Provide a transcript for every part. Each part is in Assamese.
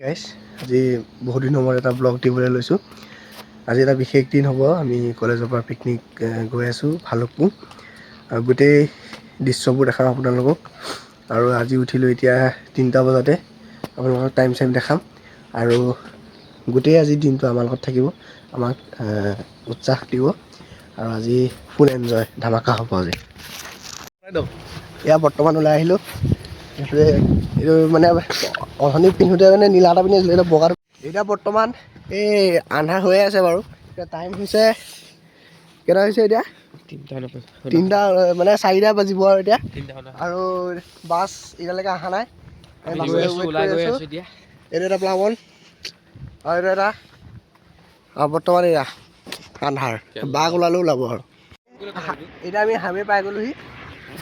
গাইছ আজি বহুত দিনৰ মূৰত এটা ব্লগ দিবলৈ লৈছোঁ। আজি এটা বিশেষ দিন হ'ব। আমি কলেজৰ পৰা পিকনিক গৈ আছোঁ ভালুকপুং, আৰু গোটেই দৃশ্যবোৰ দেখাম আপোনালোকক। আৰু আজি উঠিলোঁ এতিয়া 3টা বজাতে, আপোনালোকক টাইম দেখাম। আৰু গোটেই আজি দিনটো আমাৰ লগত থাকিব, আমাক উৎসাহ দিব। আৰু আজি ফুল এনজয় ধামাকা হ'ব আজি। এয়া বৰ্তমান ওলাই আহিলোঁ। এইটো মানে অথনি পিন্ধোতে মানে নীলা এটা পিন্ধি আছিলোঁ, এতিয়া বগাটো। এতিয়া বৰ্তমান এই আন্ধাৰ হৈয়ে আছে বাৰু। এতিয়া টাইম হৈছে কেইটা হৈছে এতিয়া 3টা মানে 4টা বাজিব আৰু এতিয়া। আৰু বাছ এতিয়ালৈকে অহা নাই। এইটো এটা প্লাৱন আৰু এইটো এটা, আৰু বৰ্তমান এয়া আন্ধাৰ। বাঘ ওলাব আৰু এতিয়া আমি হাইৱে পাই গ'লোহি।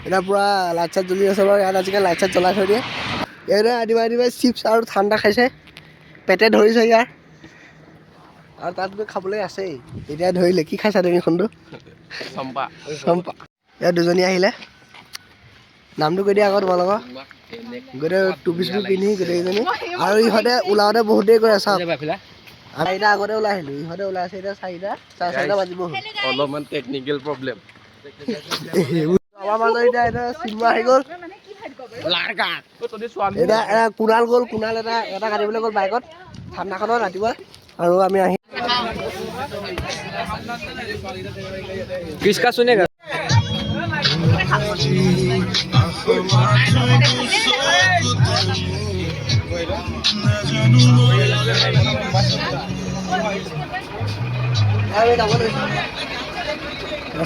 এতিয়া পূৰা লাইট চাইট জ্বলি আছে বাৰু। ইয়াত আজিকালি লাইট চাইট জ্বলাই থৈ দিয়ে। এইদৰে ৰাতিপুৱাই চিপছ আৰু ঠাণ্ডা খাইছে, পেটে ধৰিছে ইয়াৰ। আৰু তাত গৈ খাবলৈ আছেই। এতিয়া ধৰিলে কি খাইছা তুমি খোনটো? চম্পা। ইয়াত দুজনী আহিলে, নামটো কৈ দিয়া আকৌ তোমালোকৰ। গোটেই টুপি চুপি পিন্ধি গোটেইকেইজনী, আৰু ইহঁতে ওলাওঁতে বহুত দেৰি কৰে চাওক। আমি এতিয়া আগতে ওলাই আহিলোঁ, ইহঁতে ওলাই আছে এতিয়া 4টা, 4:30 বাজিব হ'ল। অলপমান টেকনিকেল প্ৰব্লেম। আমাৰ মাজত এতিয়া চিনেমা আহি গ'ল। এতিয়া কুণাল গ'ল, কুণাল এটা কাটিবলৈ গ'ল বাইকত ঠাণ্ডাখনত ৰাতিপুৱা। আৰু আমি আহি किसका सुनेगा?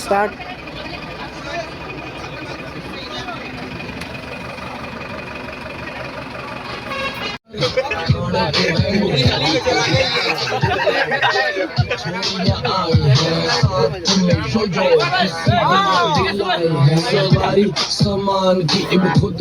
स्टार्ट। समान की खुद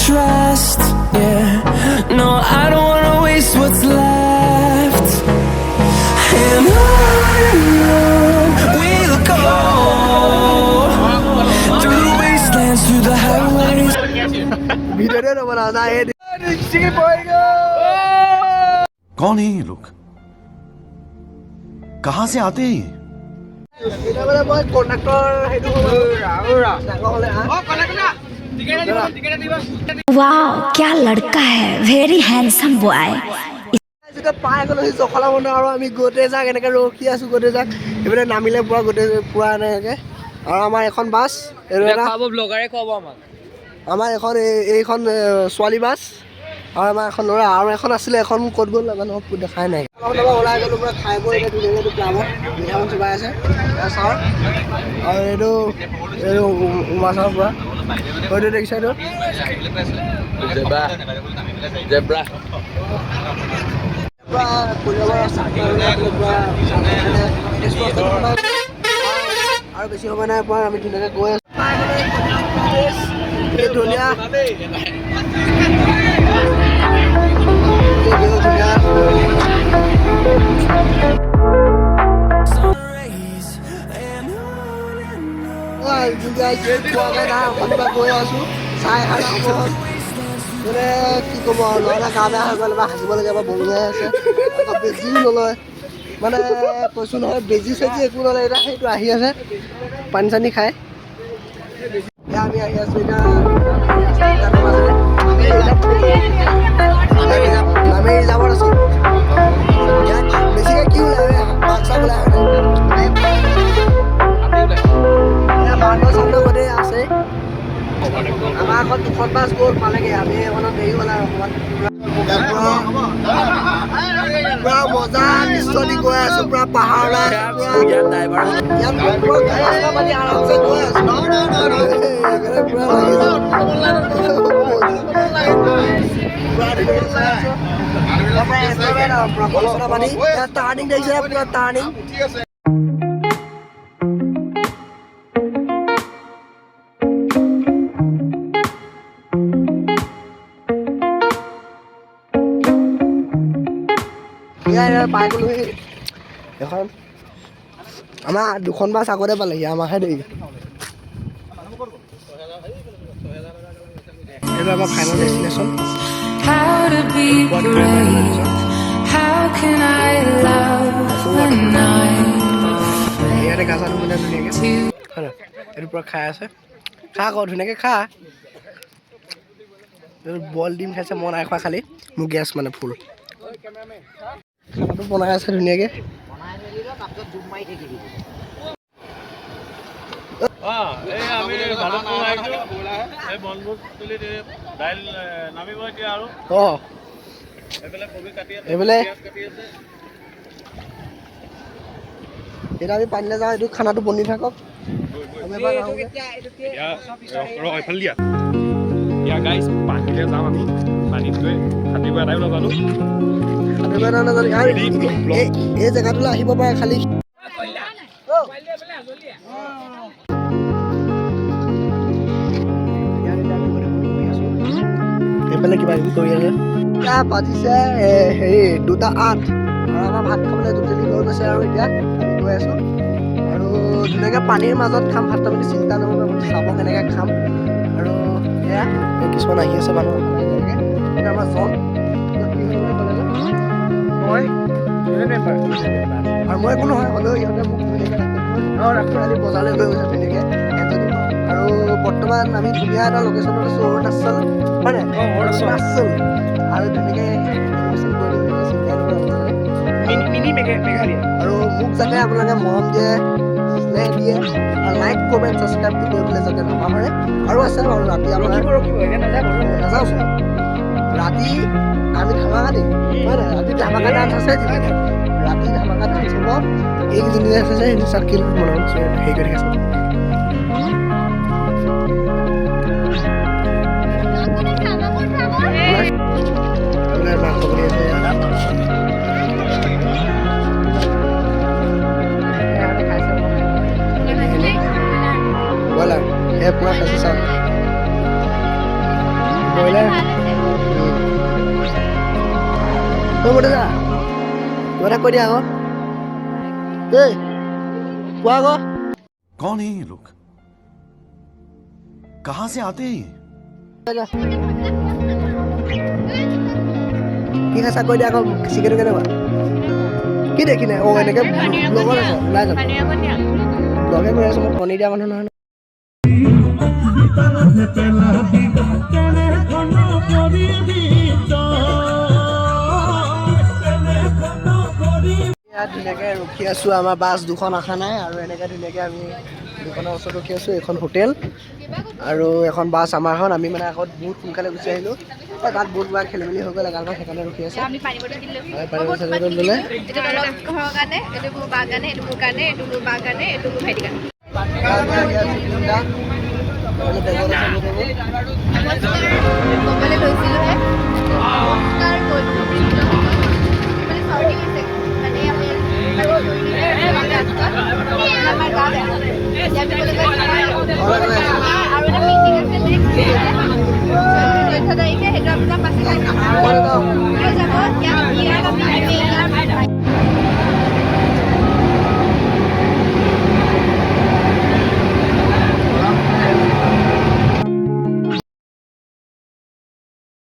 trust, yeah. No, I don't wanna waste what's left. And on we'll go, through the wastelands, through the highways. कौन है ये लोग? कहां से आते हैं? वाओ, क्या लड़का है, वेरी हैंडसम बॉय। পাই গ'লো সি জখলা বন্ধ। আৰু আমি গোটেই যাক এনেকৈ ৰখি আছোঁ, গোটেই যাক এইফালে নামিলে পূৰা গোটেই পূৰা এনেকৈ। আৰু আমাৰ এখন বাছ, আমাৰ এখন এইখন ছোৱালী বাছ, আৰু আমাৰ এখন ল'ৰা, আৰু এখন আছিলে, এখন ক'ত গ'ল নাজানো, দেখাই নাই। ওলাই গ'লোঁ পূৰা খাই বৈ এতিয়া ধুনীয়াকৈ প্লাৱত মিঠাখন চুবাই আছে চাওঁ। আৰু এইটো উমা চাওঁ পূৰা হয়তো দেখিছা এইটো আৰু বেছি সময় নাই পোৱা। আমি ধুনীয়াকৈ গৈ আছোঁ ধুনীয়া গৈ আছোঁ চাই মানে কি ক'ব আৰু, নহ'লে গা বেয়া হৈ গ'ল বা হাগিব লাগে বা বমি হৈ আছে, বেজিও নলয়। মানে কৈছোঁ নহয়, বেজি চেজি একো নলয়। এতিয়া সেইটো আহি আছে পানী চানী খাই। আমি আহি আছোঁ এতিয়া নামে ৰিজাৰ্ভত আছোঁ। ইয়াত বেছিকৈ কি ওলাই বাঘ চাঘ ওলাই বান্দৰ চান্দৰ গোটেই আছে। আমাৰ এখন দুখন বাছ গ'ল পালেগৈ, আমি এখনত দেৰি হ'ল আৰু অকণমান। পুৰা মজা দৃশ্য দি গৈ আছো পুৰা পাহাৰ ওলাই আছে পুৰা ইয়াত পুৰা ৰাস্তা পাতি আৰামছে গৈ আছো পুৰা লাগিছে টাৰ্ণিং দেখিছে পুৰা টাৰ্ণিং পাই গ'লোহি এখন আমাৰ দুখন বাছ আগতে পালেহি আমাৰহে দেৰি এইবাৰ আমাৰ final destination How to be brave? How can I love the night? ইয়াতে গা চা ধুই ধুনীয়াকৈ হয় নহয় এইটো পূৰা খাই আছে খা আকৌ ধুনীয়াকৈ খা বইল ডিম খাইছে মই নাই খোৱা খালি মোৰ গেছ মানে ফুল খানাটো বনাই আছে ধুনীয়াকৈ অঁ এইফালে এতিয়া আমি পানীলৈ যাওঁ এইটো খানাটো বনি থাকক আমি এবাৰ যাওঁগৈ পানীলৈ যাম আমি পানীত গৈ সাঁতুৰিব এটাই নাজানো এই জেগাটোলৈ আহিব পাৰে খালি এইফালে কিবা কিবি কৰি আছে এতিয়া বাজিছে হেৰি 2:08 আৰু আমাৰ ভাত খাবলৈ দুজনী হৈ গৈছে আৰু এতিয়া আমি গৈ আছোঁ আৰু ধুনীয়াকৈ পানীৰ মাজত খাম ভাতটো আপুনি চিন্তা নকৰিব আপুনি চাব কেনেকৈ খাম আৰু এয়া কিছুমান আহি আছে মানুহ এতিয়া আমাৰ জন মই আৰু মই একো নহয় হ'লেও ইহঁতে মোক ধুনীয়াকৈ ৰাখোঁ আজি বজাৰলৈ লৈ গৈছে ধুনীয়াকৈ আৰু বৰ্তমান আমি ধুনীয়া এটা লোকেশ্যনত আছোঁ অৰুণাচল হয় নাই অৰুণাচল আৰু ধুনীয়াকৈ আৰু মোক যাতে আপোনালোকে মৰম দিয়ে স্নেহ দিয়ে আৰু লাইক কমেণ্ট ছাবস্ক্ৰাইবটো কৰিবলৈ যাতে নাপাহৰে আৰু আছে বাৰু ৰাতি আমাৰ নাযাওঁচোন ৰাতি আমি ধামাকা দিম হয় নাই ৰাতি ধামাকা ডান্স আছে ৰাতি ধামাকা ডান্স হ'ব এইকেইজনী আছে যে সেইটো চাৰ্কিল মনত হেৰি কৰি আছে মাংস বনি আছে ব্ৰইলাৰ এই পুৰা খাইছে চাওক ব্ৰইলাৰ বোলে যা কিবা এটা কৈ দিয়া আকৌ এই কোৱা আকৌ कौन है ये लोग कहां से आते हैं ये কি খাইছা কৈ দিয়া আকৌ চিকেন কেনেকুৱা কি দেখিলে অঁ এনেকৈ ব্লগত আছে ওলাই যাব ব্লগে কৰি আছোঁ মই পনীৰ দিয়া মানুহ নহয় ধুনীয়াকৈ ৰখি আছোঁ আমাৰ বাছ দুখন অহা নাই আৰু এনেকৈ ধুনীয়াকৈ আমি দুখনৰ ওচৰত ৰখি আছোঁ এইখন হোটেল আৰু এখন বাছ আমাৰখন আমি মানে আগত বহুত সোনকালে গুচি আহিলোঁ তাত বহুত কিবা খেলি মেলি হৈ গ'ল এগালমান সেইকাৰণে ৰখি আছে পানী বটল ল'লে